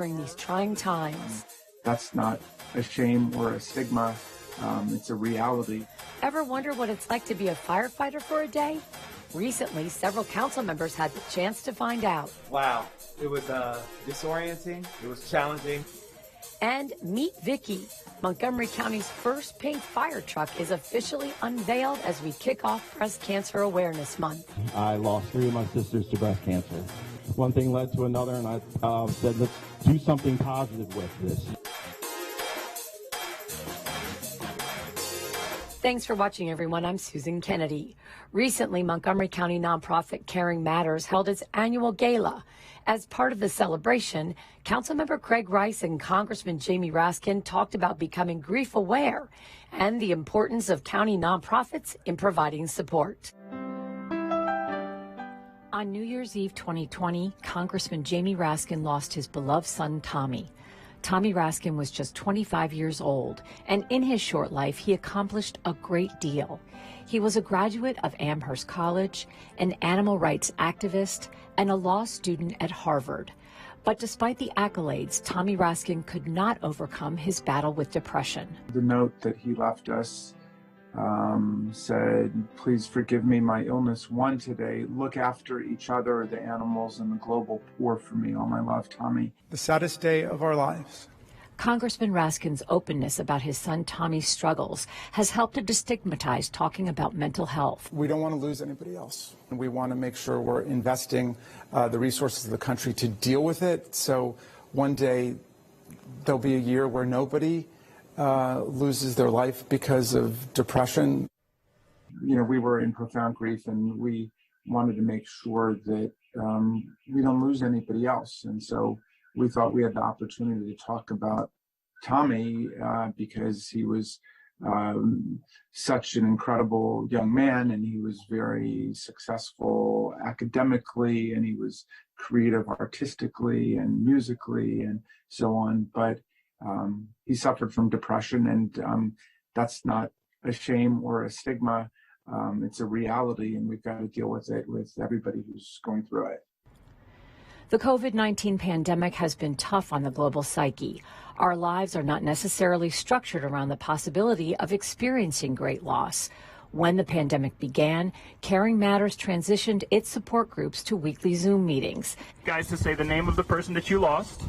during these trying times. That's not a shame or a stigma. It's a reality. Ever wonder what it's like to be a firefighter for a day? Recently, several council members had the chance to find out. Wow, it was disorienting, it was challenging. And meet Vicky. Montgomery County's first pink fire truck is officially unveiled as we kick off Breast Cancer Awareness Month. I lost 3 of my sisters to breast cancer. One thing led to another, and I said, let's do something positive with this. Thanks for watching, everyone. I'm Susan Kennedy. Recently, Montgomery County nonprofit Caring Matters held its annual gala. As part of the celebration, Councilmember Craig Rice and Congressman Jamie Raskin talked about becoming grief aware and the importance of county nonprofits in providing support. On New Year's Eve 2020, Congressman Jamie Raskin lost his beloved son, Tommy. Tommy Raskin was just 25 years old, and in his short life, he accomplished a great deal. He was a graduate of Amherst College, an animal rights activist, and a law student at Harvard. But despite the accolades, Tommy Raskin could not overcome his battle with depression. The note that he left us said, please forgive me my illness one today. Look after each other, the animals, and the global poor for me. All my love, Tommy. The saddest day of our lives. Congressman Raskin's openness about his son Tommy's struggles has helped to destigmatize talking about mental health. We don't want to lose anybody else. We want to make sure we're investing the resources of the country to deal with it. So one day there'll be a year where nobody loses their life because of depression. You know, we were in profound grief, and we wanted to make sure that we don't lose anybody else. And so we thought we had the opportunity to talk about Tommy because he was such an incredible young man, and he was very successful academically, and he was creative artistically and musically and so on. But he suffered from depression, and that's not a shame or a stigma. It's a reality, and we've got to deal with it with everybody who's going through it. The COVID-19 pandemic has been tough on the global psyche. Our lives are not necessarily structured around the possibility of experiencing great loss. When the pandemic began, Caring Matters transitioned its support groups to weekly Zoom meetings. Guys, to say the name of the person that you lost,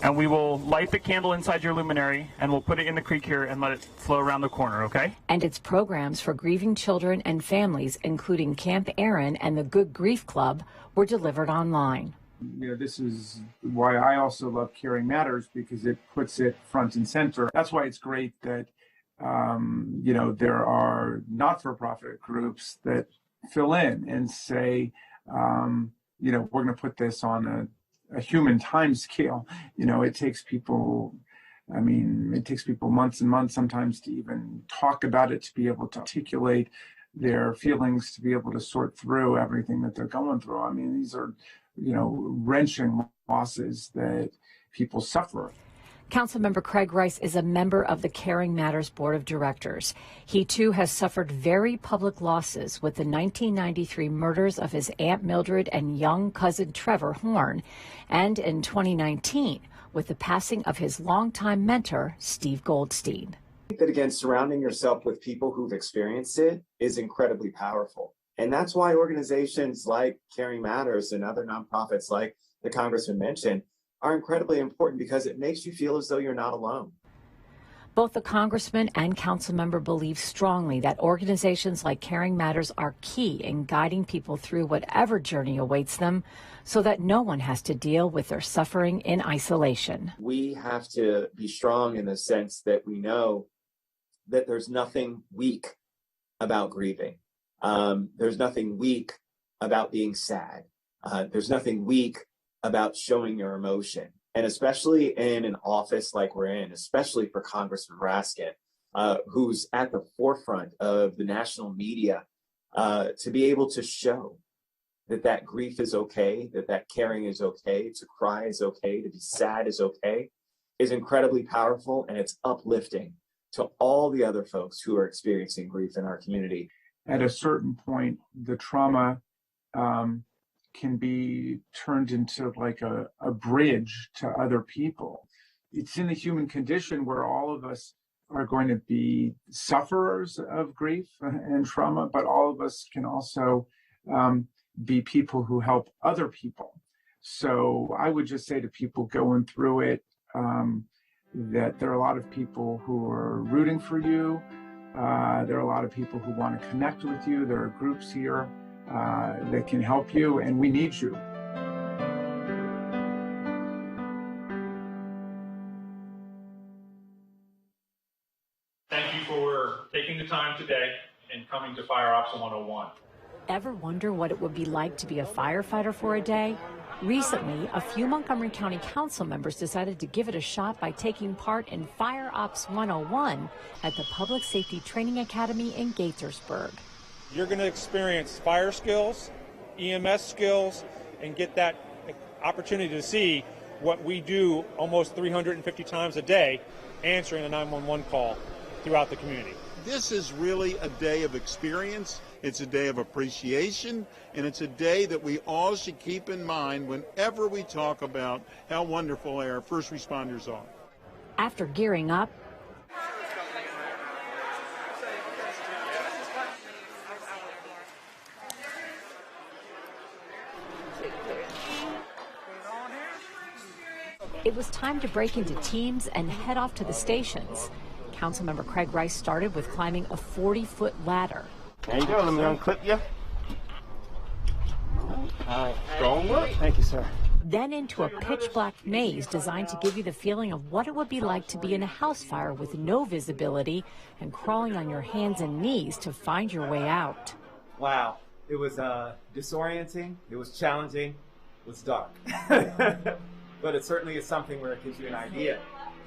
and we will light the candle inside your luminary, and we'll put it in the creek here and let it flow around the corner, okay? And its programs for grieving children and families, including Camp Aaron and the Good Grief Club, were delivered online. You know, this is why I also love Caring Matters, because it puts it front and center. That's why it's great that, you know, there are not-for-profit groups that fill in and say, you know, we're going to put this on a human time scale. You know, it takes people, I mean, it takes people months and months sometimes to even talk about it, to be able to articulate their feelings, to be able to sort through everything that they're going through. I mean, these are, you know, wrenching losses that people suffer. Councilmember Craig Rice is a member of the Caring Matters Board of Directors. He, too, has suffered very public losses with the 1993 murders of his Aunt Mildred and young cousin Trevor Horn, and in 2019 with the passing of his longtime mentor, Steve Goldstein. I think that, again, surrounding yourself with people who've experienced it is incredibly powerful. And that's why organizations like Caring Matters and other nonprofits like the Congressman mentioned are incredibly important, because it makes you feel as though you're not alone. Both the congressman and council member believe strongly that organizations like Caring Matters are key in guiding people through whatever journey awaits them, so that no one has to deal with their suffering in isolation. We have to be strong in the sense that we know that there's nothing weak about grieving. There's nothing weak about being sad. There's nothing weak about showing your emotion. And especially in an office like we're in, especially for Congressman Raskin, who's at the forefront of the national media, to be able to show that that grief is okay, that that caring is okay, to cry is okay, to be sad is okay, is incredibly powerful, and it's uplifting to all the other folks who are experiencing grief in our community. At a certain point, the trauma can be turned into like a bridge to other people. It's in the human condition where all of us are going to be sufferers of grief and trauma, but all of us can also be people who help other people. So I would just say to people going through it, that there are a lot of people who are rooting for you. There are a lot of people who want to connect with you. There are groups here that can help you, and we need you. Thank you for taking the time today and coming to Fire Ops 101. Ever wonder what it would be like to be a firefighter for a day? Recently, a few Montgomery County Council members decided to give it a shot by taking part in Fire Ops 101 at the Public Safety Training Academy in Gaithersburg. You're going to experience fire skills, EMS skills, and get that opportunity to see what we do almost 350 times a day, answering a 911 call throughout the community. This is really a day of experience. It's a day of appreciation, and it's a day that we all should keep in mind whenever we talk about how wonderful our first responders are. After gearing up, it was time to break into teams and head off to the stations. Councilmember Craig Rice started with climbing a 40-foot ladder. There you go. Let me unclip you. All right. Strong work. Thank you, sir. Then into a pitch-black maze designed to give you the feeling of what it would be like to be in a house fire with no visibility and crawling on your hands and knees to find your way out. Wow. It was disorienting. It was challenging. It was dark. But it certainly is something where it gives you an idea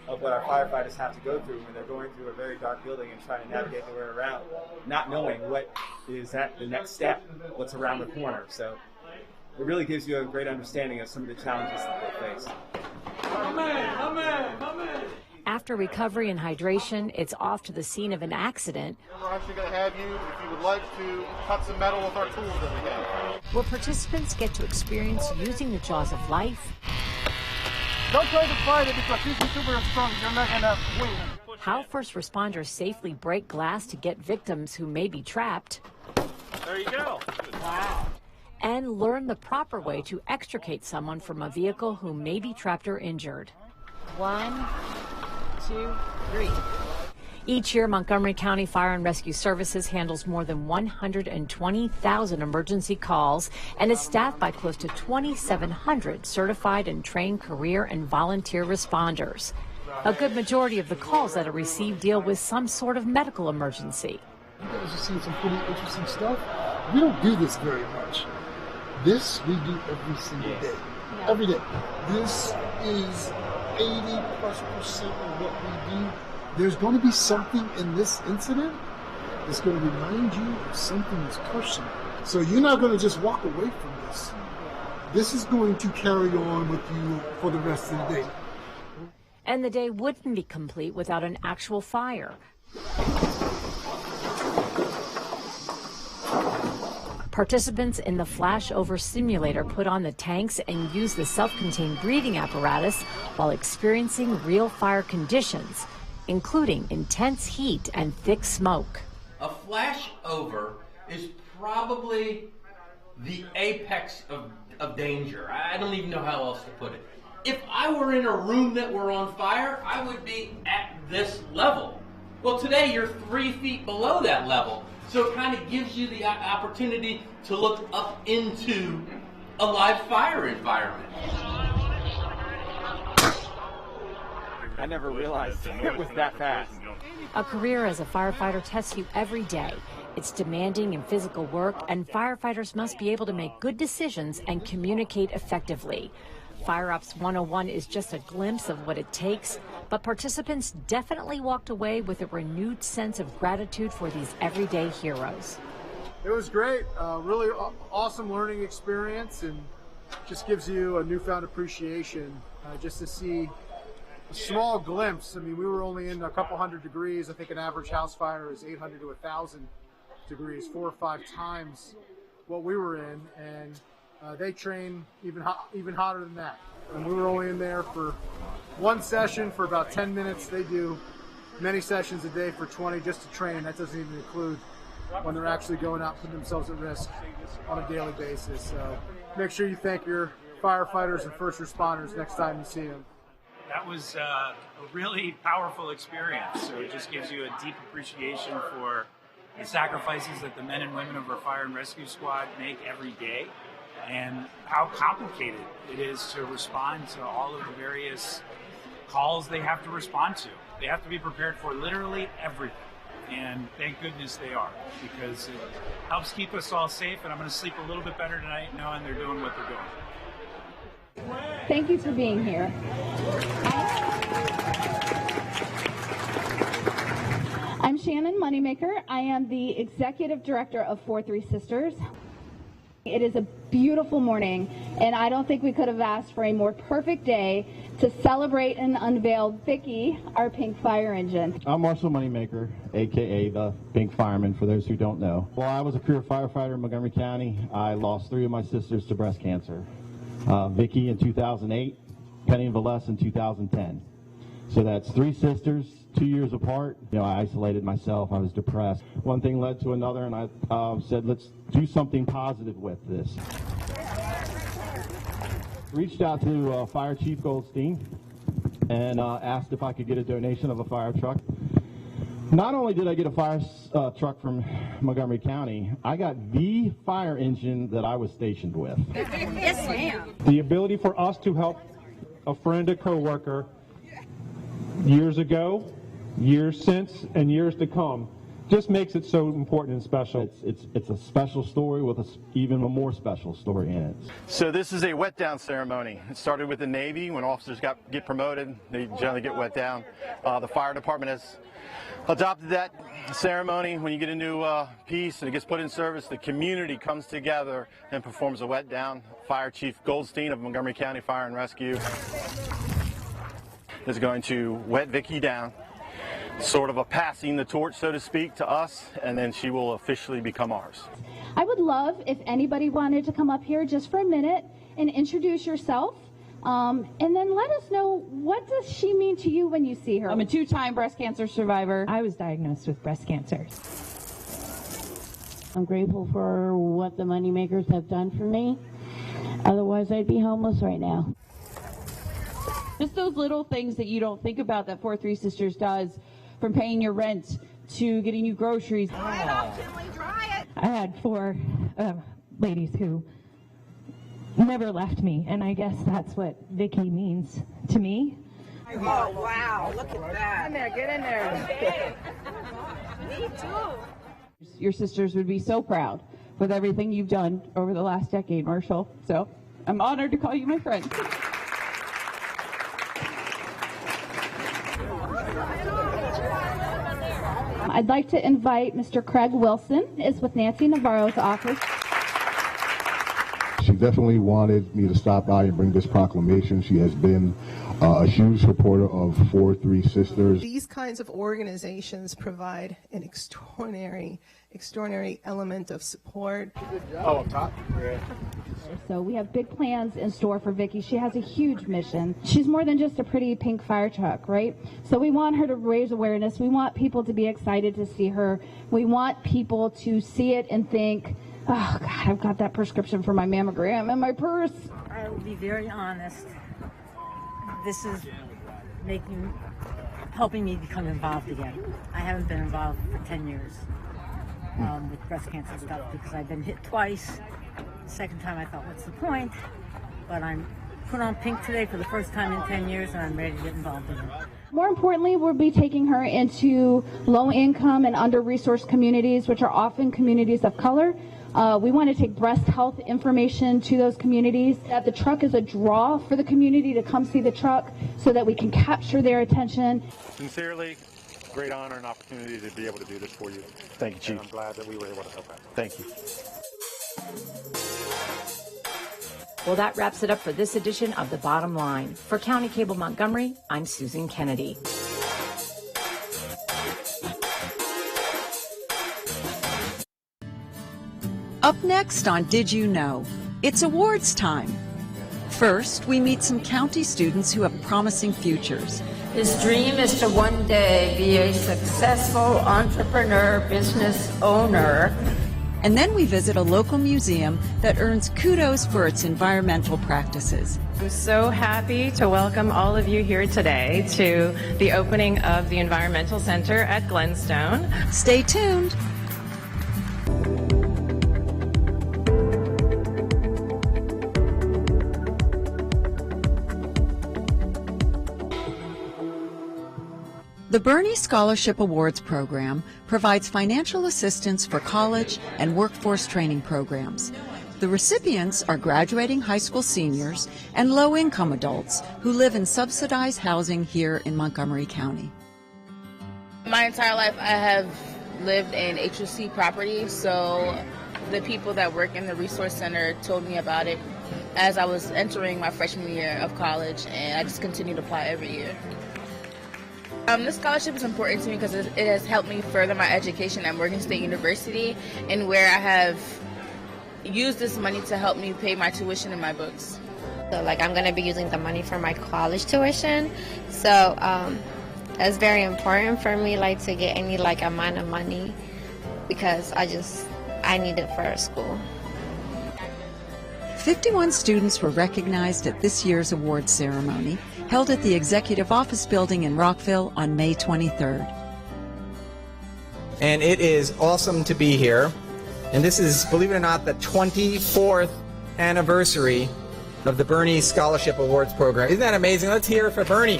of what our firefighters have to go through when they're going through a very dark building and trying to navigate their way around, not knowing what is at the next step, what's around the corner. So it really gives you a great understanding of some of the challenges that they face. After recovery and hydration, it's off to the scene of an accident. We're actually going to have you, if you would like, to cut some metal with our tools that we have. Where participants get to experience using the jaws of life. Don't try to fight it because this is super strong. You're not going to win. How first responders safely break glass to get victims who may be trapped. There you go. Wow. And learn the proper way to extricate someone from a vehicle who may be trapped or injured. 1, 2, 3. Each year, Montgomery County Fire and Rescue Services handles more than 120,000 emergency calls and is staffed by close to 2,700 certified and trained career and volunteer responders. A good majority of the calls that are received deal with some sort of medical emergency. You guys are seeing some pretty interesting stuff. We don't do this very much. This we do every single day. Every day. This is 80+% of what we do. There's going to be something in this incident that's going to remind you of something that's personal. So you're not going to just walk away from this. This is going to carry on with you for the rest of the day. And the day wouldn't be complete without an actual fire. Participants in the flashover simulator put on the tanks and use the self-contained breathing apparatus while experiencing real fire conditions, including intense heat and thick smoke. A flashover is probably the apex of danger. I don't even know how else to put it. If I were in a room that were on fire, I would be at this level. Well, today you're 3 feet below that level. So it kind of gives you the opportunity to look up into a live fire environment. I never realized it was that fast. A career as a firefighter tests you every day. It's demanding in physical work, and firefighters must be able to make good decisions and communicate effectively. Fire Ops 101 is just a glimpse of what it takes, but participants definitely walked away with a renewed sense of gratitude for these everyday heroes. It was great, really awesome learning experience, and just gives you a newfound appreciation just to see a small glimpse. I mean, we were only in a couple hundred degrees. I think an average house fire is 800 to 1,000 degrees, 4 or 5 times what we were in, and They train even hotter than that. And we were only in there for one session for about 10 minutes. They do many sessions a day for 20 just to train. That doesn't even include when they're actually going out putting themselves at risk on a daily basis. So make sure you thank your firefighters and first responders next time you see them. That was a really powerful experience. So it just gives you a deep appreciation for the sacrifices that the men and women of our fire and rescue squad make every day, and how complicated it is to respond to all of the various calls they have to respond to. They have to be prepared for literally everything. And thank goodness they are, because it helps keep us all safe, and I'm going to sleep a little bit better tonight knowing they're doing what they're doing. Thank you for being here. I'm Shannon Moneymaker. I am the Executive Director of 4-3 Sisters. It is a beautiful morning, and I don't think we could have asked for a more perfect day to celebrate and unveil Vicki, our pink fire engine. I'm Marshall Moneymaker, a.k.a. the Pink Fireman, for those who don't know. While I was a career firefighter in Montgomery County, I lost 3 of my sisters to breast cancer. Vicki in 2008, Penny and Valessa in 2010. So that's 3 sisters, 2 years apart. I isolated myself. I was depressed. One thing led to another, and I said, let's do something positive with this. Reached out to Fire Chief Goldstein and asked if I could get a donation of a fire truck. Not only did I get a fire truck from Montgomery County, I got the fire engine that I was stationed with. Yes, ma'am. The ability for us to help a friend, a coworker, years ago, years since, and years to come, just makes it so important and special. It's a special story with even a more special story in it. So this is a wet down ceremony. It started with the Navy. When officers get promoted, they generally get wet down. The fire department has adopted that ceremony. When you get a new piece and it gets put in service, the community comes together and performs a wet down. Fire Chief Goldstein of Montgomery County Fire and Rescue is going to wet Vicki down, sort of a passing the torch, so to speak, to us, and then she will officially become ours. I would love if anybody wanted to come up here just for a minute and introduce yourself, and then let us know, what does she mean to you when you see her? I'm a 2-time breast cancer survivor. I was diagnosed with breast cancer. I'm grateful for what the Moneymakers have done for me. Otherwise, I'd be homeless right now. Just those little things that you don't think about that 4-3 Sisters does, from paying your rent to getting you groceries. I had 4 ladies who never left me, and I guess that's what Vicki means to me. Oh, wow, look at that. Get in there. Me too. Your sisters would be so proud with everything you've done over the last decade, Marshall. So I'm honored to call you my friend. I'd like to invite Mr. Craig Wilson, is with Nancy Navarro's office. She definitely wanted me to stop by and bring this proclamation. She has been a huge supporter of 4-3 Sisters. These kinds of organizations provide an extraordinary element of support. Oh, up top? Yeah. So we have big plans in store for Vicki. She has a huge mission. She's more than just a pretty pink fire truck, right? So we want her to raise awareness. We want people to be excited to see her. We want people to see it and think, oh, God, I've got that prescription for my mammogram in my purse. I will be very honest. This is helping me become involved again. I haven't been involved for 10 years with breast cancer stuff because I've been hit twice. The second time I thought, what's the point? But I'm put on pink today for the first time in 10 years, and I'm ready to get involved in it. More importantly, we'll be taking her into low-income and under-resourced communities, which are often communities of color. We want to take breast health information to those communities. That the truck is a draw for the community to come see the truck so that we can capture their attention. Sincerely, great honor and opportunity to be able to do this for you. Thank you, Chief. And I'm glad that we were able to help out. Thank you. Well, that wraps it up for this edition of The Bottom Line. For County Cable Montgomery, I'm Susan Kennedy. Up next on Did You Know? It's awards time. First, we meet some county students who have promising futures. His dream is to one day be a successful entrepreneur, business owner. And then we visit a local museum that earns kudos for its environmental practices. I'm so happy to welcome all of you here today to the opening of the Environmental Center at Glenstone. Stay tuned. The Bernie Scholarship Awards program provides financial assistance for college and workforce training programs. The recipients are graduating high school seniors and low-income adults who live in subsidized housing here in Montgomery County. My entire life I have lived in HOC property, so the people that work in the Resource Center told me about it as I was entering my freshman year of college, and I just continue to apply every year. This scholarship is important to me because it has helped me further my education at Morgan State University, and where I have used this money to help me pay my tuition and my books. So I'm going to be using the money for my college tuition. So it's very important for me to get any amount of money because I need it for school. 51 students were recognized at this year's awards ceremony, held at the Executive Office Building in Rockville on May 23rd. And it is awesome to be here. And this is, believe it or not, the 24th anniversary of the Bernie Scholarship Awards program. Isn't that amazing? Let's hear it for Bernie.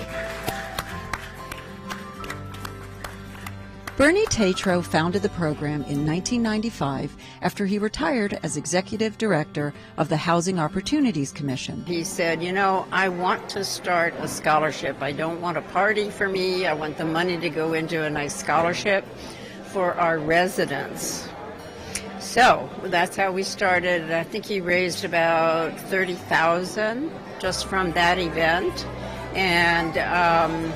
Bernie Tatro founded the program in 1995 after he retired as Executive Director of the Housing Opportunities Commission. He said, I want to start a scholarship. I don't want a party for me. I want the money to go into a nice scholarship for our residents. So that's how we started. I think he raised about $30,000 just from that event. And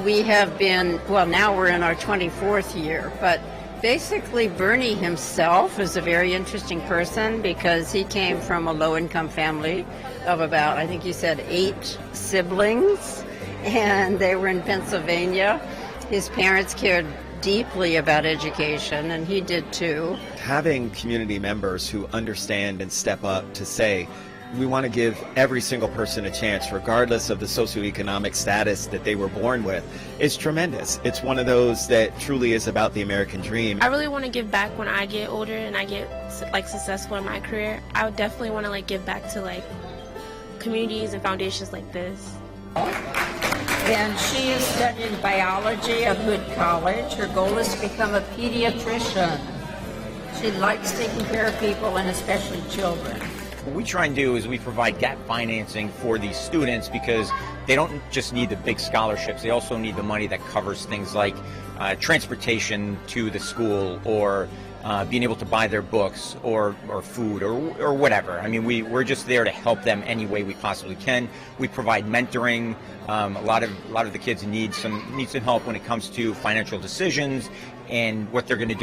we have been, now we're in our 24th year, but basically Bernie himself is a very interesting person because he came from a low-income family of about, I think you said 8 siblings, and they were in Pennsylvania. His parents cared deeply about education, and he did too. Having community members who understand and step up to say, we want to give every single person a chance, regardless of the socioeconomic status that they were born with, is tremendous. It's one of those that truly is about the American dream. I really want to give back when I get older and I get successful in my career. I would definitely want to give back to communities and foundations like this. And she is studying biology at Hood College. Her goal is to become a pediatrician. She likes taking care of people and especially children. What we try and do is we provide gap financing for these students because they don't just need the big scholarships, they also need the money that covers things like transportation to the school or being able to buy their books or food or whatever. I mean, we're just there to help them any way we possibly can. We provide mentoring. A lot of the kids need some help when it comes to financial decisions and what they're going to do.